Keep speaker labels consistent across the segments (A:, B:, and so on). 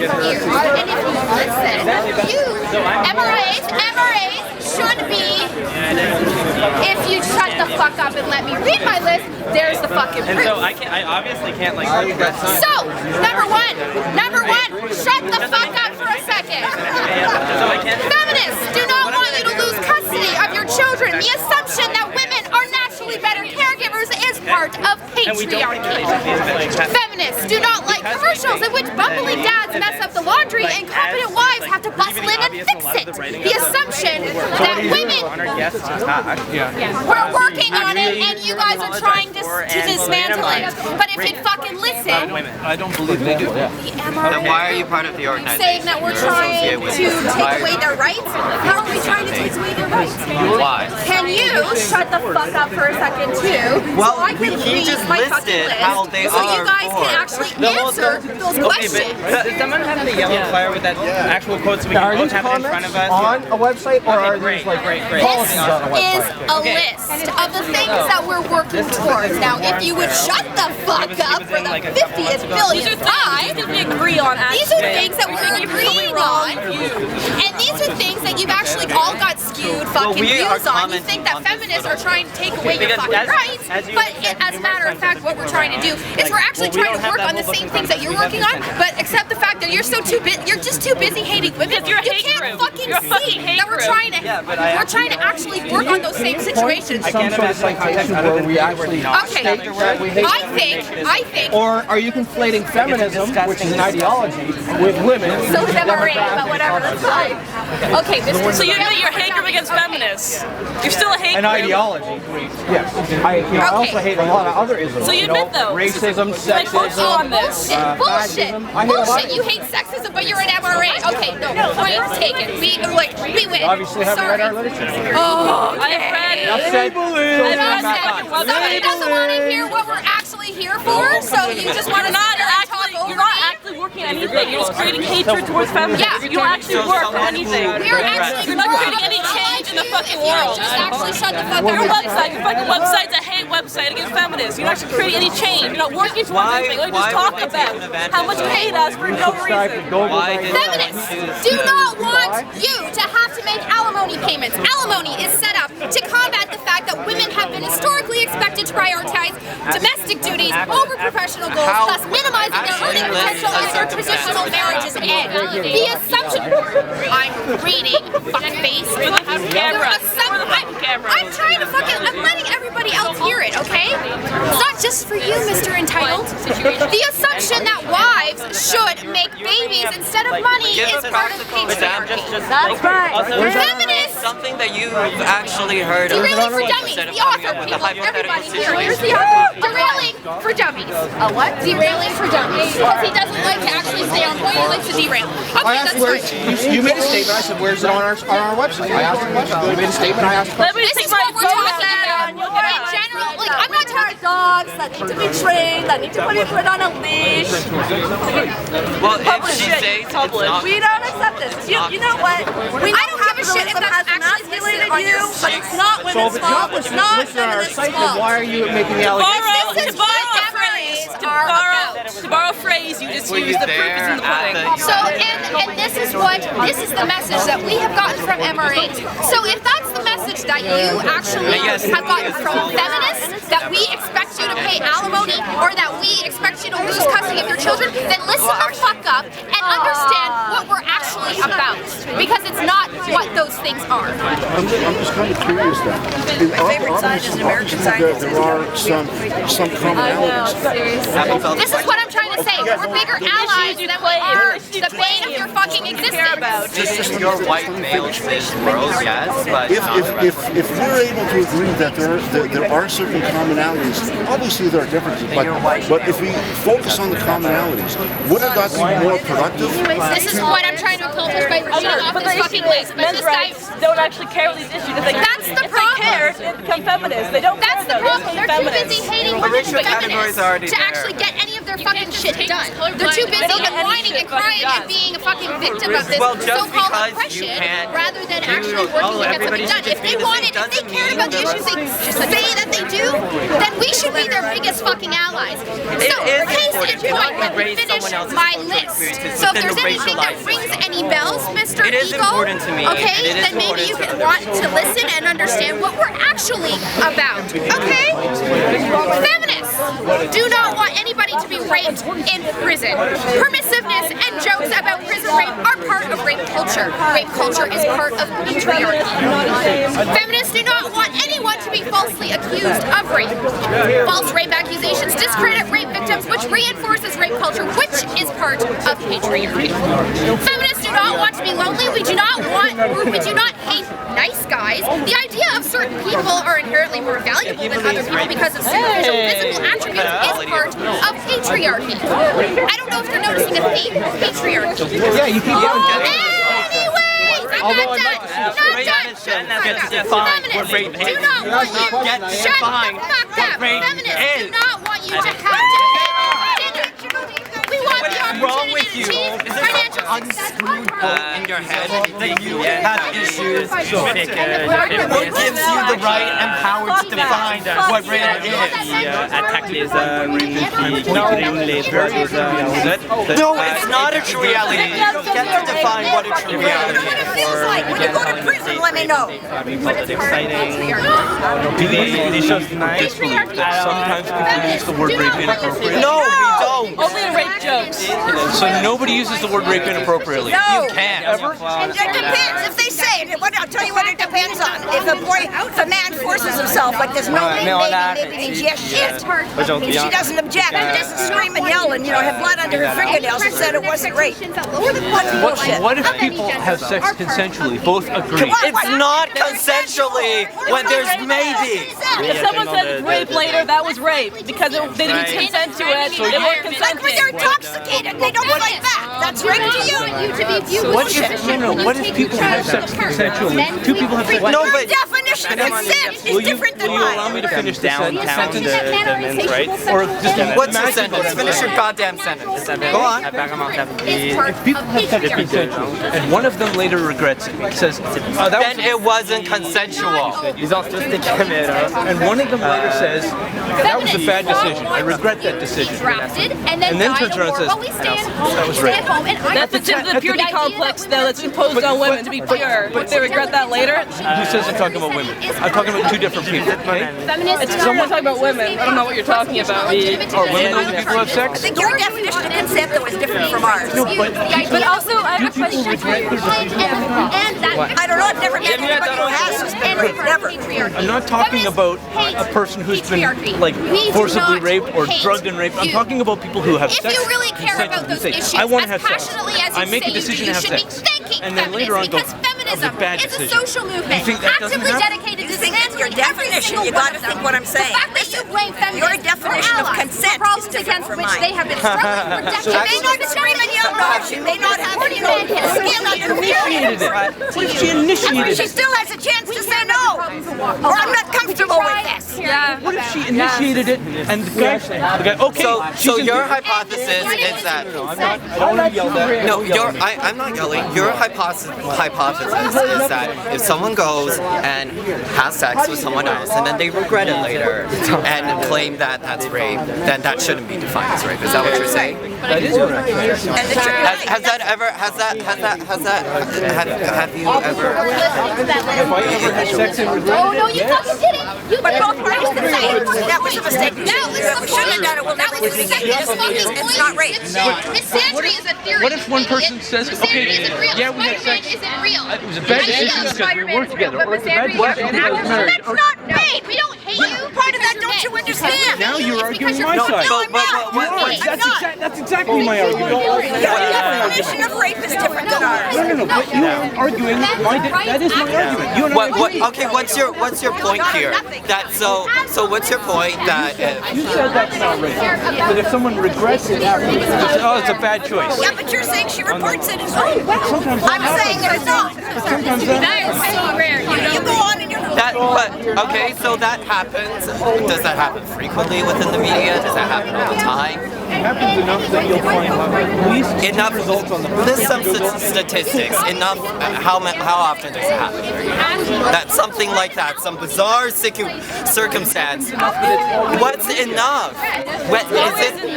A: ears. And if you listen, MRAs should be, if you shut the fuck up and let me read my list, there's the fucking proof.
B: And so I obviously can't like argue that.
A: So, number one, shut the fuck up for a second. Feminists do not want you to lose custody of your children. The assumption that women are naturally better caregivers is part of patriarchy. Feminists do not like commercials in which bumbling dads mess up the laundry and competent wives have to bustle in and fix it. The assumption that women... We're working on it and you guys are trying to dismantle it. But if you'd fucking listen...
B: I don't believe they do.
C: Then why are you part of the organization?
A: Saying that we're trying to take away their rights? How are we trying to take away their rights?
C: Why?
A: Can you shut the fuck up for a second too?
C: Well,
A: so I can
C: he just listed how they
A: so you guys can actually answer those questions.
B: Does someone have the yellow flyer with that actual quote so we can both have it in front of us?
D: On a website or are
B: great,
D: these like
A: This is a list of the things that we're working towards. Now, if you would shut the fuck up for the 50th billionth time, these are things that we're agreeing on, and these are things that you've actually all got skewed fucking views on. You think that feminists are trying to take away your fucking rights, but as a matter of fact, what we're trying to do is we're actually trying to work on the same things that you're working on, but except the fact that you're so you're just too busy hating women. You can't fucking see that we're trying to actually work on those same situations.
D: some sort of citation where we actually state that we hate
A: I think.
D: Or are you conflating feminism, which is an ideology, with women?
A: So is MRA, but whatever, that's fine. Okay,
E: So you admit you're a hate group against feminists. You're still a hate
D: An
E: group.
D: ideology. Yes. I also hate a lot of other isms.
E: So you admit those.
D: Racism, sexism.
E: on this.
A: Bullshit. You hate sexism, but you're an MRA. Okay, no, point taken. We win.
D: Obviously haven't read our literature.
A: Oh,
E: I have read it.
A: Somebody doesn't want to hear what we're actually here for, so you just want to
E: You're not actually working on anything. You're just creating hatred towards feminists.
A: Yeah.
E: You don't actually work on anything.
A: We're actually
E: You're not creating any change in the fucking world.
A: Just actually shut the fuck up.
E: Your website, your fucking website's a hate website against feminists. You're not actually creating any change. You're not working towards anything. You just talk about how much you hate us for no reason.
A: Feminists do not want you to have to make alimony payments. Alimony is set up to combat the fact that women have been historically expected to prioritize domestic duties over professional goals, thus minimizing their earning potential as their traditional marriages end. The assumption... I'm reading, fuckface. I'm trying to fucking... I'm letting everybody else hear it, okay? It's not just for you, Mr. Entitled. The assumption that wives should make babies instead of money is part of patriarchy.
C: That's right.
A: Feminists...
C: Something that you've actually heard of.
A: Derailing for Dummies, the author, people, everybody here. Here's the author. Derailing for Dummies. A what? Derailing for Dummies. Because he doesn't like to actually stay on point, he likes to derail. Okay, that's fine.
D: You made a statement, I said, where's it on our website? I asked a question. You made a statement, I asked a question.
A: This is what we're talking about. In general, like, I'm not talking dogs that need to be trained, that need to be put on a leash.
C: Well, if she says it's not...
F: We don't accept this. You know what?
A: I don't give a shit if that's actually listed on your
F: but it's not women's fault. It's not feminists' fault.
D: Why are you making the allegation?
A: This is what MRAs are about.
E: To borrow a phrase, you just use the proof is in the pudding.
A: So, and this is the message that we have gotten from MRAs. So if that's the message that you actually have gotten from feminists, that we expect you to pay alimony or that we expect you to lose custody of your children, then listen the fuck up and understand what we're actually about. Because it's not what those things are.
G: I'm just kind of curious then.
F: My favorite side is an American side.
G: There are some commonalities.
A: This is what I'm trying to say. We're bigger allies than we are the bane of your fucking existence.
C: This is your white males in this world, yes, but
G: If we're able to agree that there are certain commonalities, obviously there are differences, but if we focus on the commonalities, wouldn't that be more productive?
A: This is what I'm trying to accomplish by reading off this fucking list. But
E: Men's
A: this
E: rights don't actually care about these issues.
A: That's the problem.
E: If they cared, they'd become feminists. They don't care.
A: That's the problem. They're too busy hating women and feminists to actually get any of their their fucking shit done. They're too busy whining and crying and being a fucking victim of this so-called oppression rather than actually working to get something done. If they cared about the issues they say that they do, then we should be their biggest fucking allies. So, case in point, let me finish my list. So if there's anything that rings any bells, Mr. Eagle, okay, then maybe you can want to listen and understand what we're actually about, okay? Feminists do not want anybody to be raped in prison. Permissiveness and jokes about prison rape are part of rape culture. Rape culture is part of patriarchy. Feminists do not want anyone to be falsely accused of rape. False rape accusations discredit rape victims, which reinforces rape culture, which is part of patriarchy. Feminists do not want to be lonely. We do not hate nice guys. The idea of certain people are inherently more valuable than other people because of superficial physical attributes is part of patriarchy. I don't know if you're noticing a theme. Patriarchy.
H: Yeah, you keep going.
A: Anyways, I'm not done. Feminists do not want you. Shut the fuck up. Feminists do not want you to have to. We want the opportunity to achieve financial success.
C: In your head that you have issues. What gives you the right and power to define what rape is? No, it's not a true reality. You get to define what a true reality
F: What it feels like when you go to prison, let me know.
H: It's exciting. These shows nice. Sometimes people use the word rape inappropriately.
C: No, we don't.
E: Only rape jokes.
H: So nobody uses the word rape inappropriately.
F: No.
C: You can't.
H: Ever?
F: It depends. If they say it, I'll tell you what it depends on. If a man forces himself, like there's no maybe means yes shit. If she doesn't object, and doesn't scream and yell and have blood under her fingernails and said it wasn't rape. That's bullshit.
H: What if people have sex consensually? Both agree.
C: It's not consensually when there's maybe.
E: If someone said rape later, that was rape because they didn't consent to it. They weren't
F: Like when they're
E: consenting.
F: intoxicated, they don't fight back. That's rape to you.
H: What if people have sex consensually? Two people have sex.
C: No,
F: Your
C: but
F: definition of consent is different than
H: Will you allow
F: mine.
H: me to finish the sentence?
C: right?
H: Or just
C: What's your sentence? Finish your goddamn sentence. Go on.
H: if people have sex consensually and one of them later regrets it, says, oh,
C: Then it wasn't consensual.
H: and one of them later says, that was a bad decision. I regret that decision.
A: And then
H: turns around and says, that was rape.
E: That's the tip of the purity complex, though, that's imposed on women to be pure. If they regret that later,
H: Who says I'm talking about women? I'm talking about two different people. Okay?
E: it's someone talking about women. I don't know what you're talking about.
H: Are women the only people who have
F: I
H: sex?
F: think your definition of consent though is different from ours.
E: But also, I have a question.
F: I don't know. I've never met anybody who has been raped. Never.
H: I'm not talking about a person who's been like forcibly raped or drugged and raped. I'm talking about people who have
A: If
H: sex.
A: you really care about those issues
H: I want to
A: as
H: have sex.
A: passionately as you
H: I make
A: say
H: a decision
A: you
H: to
A: do,
H: have
A: you should
H: sex.
A: be thanking
H: And then later on
A: feminism
H: go,
A: because
H: that was a
A: feminism
H: bad
A: is a
H: decision.
A: social movement
H: You think that doesn't
A: actively
H: happen?
A: dedicated
F: You
A: to
F: think it's your definition. You got to think what I'm saying.
A: The fact that you blame feminists
F: Your definition
A: for
F: of
A: allies
F: consent
A: for problems
F: is different
A: against
F: from
A: which
F: mine.
A: they have been struggling for decades.
F: She may not scream and yell, no. She may not have any skin under her
H: Initiated it. What if she initiated
F: She
H: it?
F: still has a chance to say no. Or I'm not comfortable with this.
E: Yeah.
H: What if she initiated it and the guy, okay,
C: So your hypothesis is that
H: I don't want to yell that.
C: no, I'm not yelling. Your hypothesis is that if someone goes and has sex with someone else and then they regret it later and claim that that's rape, then that shouldn't be defined as rape. Is that what you're saying?
H: That is what I'm saying.
F: And the truth
C: Have you ever?
H: Have I ever had sex and regret
A: Oh
H: it?
A: no, you fucking didn't. You
F: But both parties can say that was a mistake.
A: That was the
F: We shouldn't have done it. We'll never do it again. It's not rape.
A: Misandry is a theory.
H: What if one person says, okay,
A: isn't real.
H: yeah, we had
A: Spider-Man
H: sex.
A: isn't real.
H: It was a bad decision because we worked together. Or it's a bad decision because we married.
F: That's not rape.
A: We don't hate you.
F: Part of that, don't you understand?
H: Now you're arguing my
C: No,
H: side.
C: but
H: That's exactly my argument.
F: Your definition of rape is different than ours.
H: No, but you are arguing that is my argument. You and I agree.
C: Okay, what's your point here? That so what's your point that
H: You said that's not rape. But if someone regrets it afterwards, it's a bad choice.
F: Yeah, but you're saying she reports it as rape. I'm saying it is not.
A: That is so rare.
F: You go on and you're
C: okay, so that happens. Does that happen frequently within the media? Does that happen all the time?
H: happens enough that you'll find at least
C: enough
H: results on the
C: List some statistics. Enough. How often does it happen? That something like that, some bizarre circumstance. What's enough?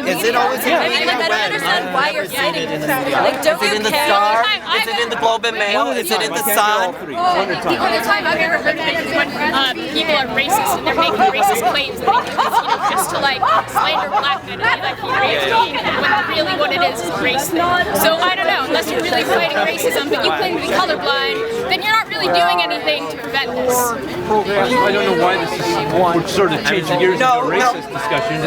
C: Is it always enough?
A: I don't understand why you're fighting. Like, don't
C: Is it in the Star? Is it in the Globe and Mail? Is it in the Sun?
A: The only time I've ever heard of it is when people are racist and they're making racist claims that they think it's, just to like slander black men and like when really what it is racism. So I don't know, unless you're really fighting racism but you claim to be colorblind, then you're not really doing anything to prevent this.
H: I don't know why this is. We're sort of changing gears into a racist discussion.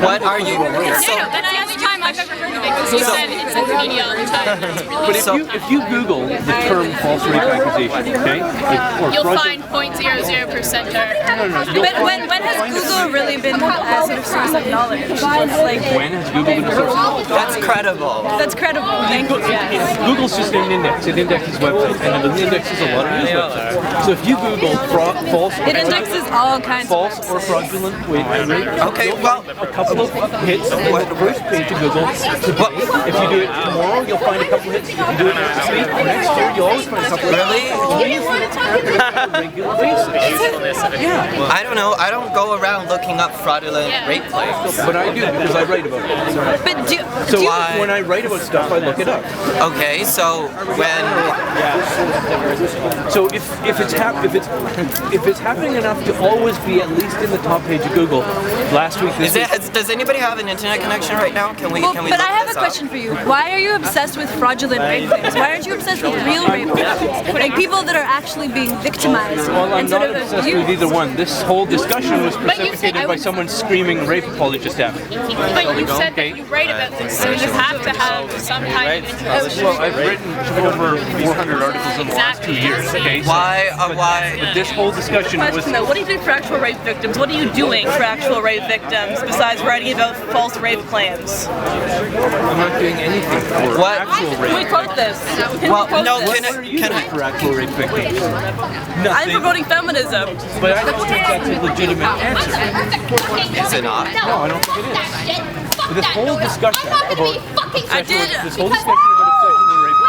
C: What are you?
A: That's the only time I've ever heard of it because you said it's in the media all the time.
H: But if you Google the term false rape accusation, okay,
A: you'll find 0.00%
I: But when has Google really been a sort of source of knowledge? Like,
H: when has Google been a source of knowledge?
C: That's credible.
I: That's credible. Thank you. Yes.
H: Google's just an index. It indexes websites, and it indexes a lot of news websites. So if you Google false,
I: It indexes all kinds
H: false
I: of
H: or fraudulent rape,
C: Okay, well,
H: a couple of hits on the first page of Google. If you do it tomorrow, you'll find a couple hits. If you do it next week or next year, you'll always find a couple hits.
C: Really?
H: On a regular basis. Yeah.
C: I don't know. I don't go around looking up fraudulent rape claims.
H: But I do because I write about it.
I: But
H: When I write about stuff, I look it up.
C: Okay, so when
H: if it's happening enough to always be at least in the top page of Google, last week
C: does anybody have an internet connection right now? Can we
I: but
C: look
I: I have
C: this
I: a question for you. Why are you obsessed with fraudulent rape claims? Why aren't you obsessed with real rape claims? Like people that are actually being victimized
H: Well, I'm
I: and sort
H: not
I: of
H: obsessed
I: abused.
H: with either one. This whole discussion was precipitated by someone screaming rape apologist at me.
A: But you said that you write about this, so you have to have some kind of interest.
H: Well, I've written over 400 articles in the last 2 years. Okay.
C: Why?
H: But this whole discussion was.
E: Question though, what do you do for actual rape victims? What are you doing for actual rape victims besides writing about false rape claims?
H: I'm not doing anything for
C: What?
H: actual
E: Can we
H: rape.
E: quote this?
C: Well, no.
H: Can I for actual rape victims?
E: I'm
H: Nothing.
E: promoting feminism.
H: But I don't think that's a legitimate answer.
C: Is it not?
H: No, I don't think it is. This whole discussion about
E: I did.
H: this whole discussion about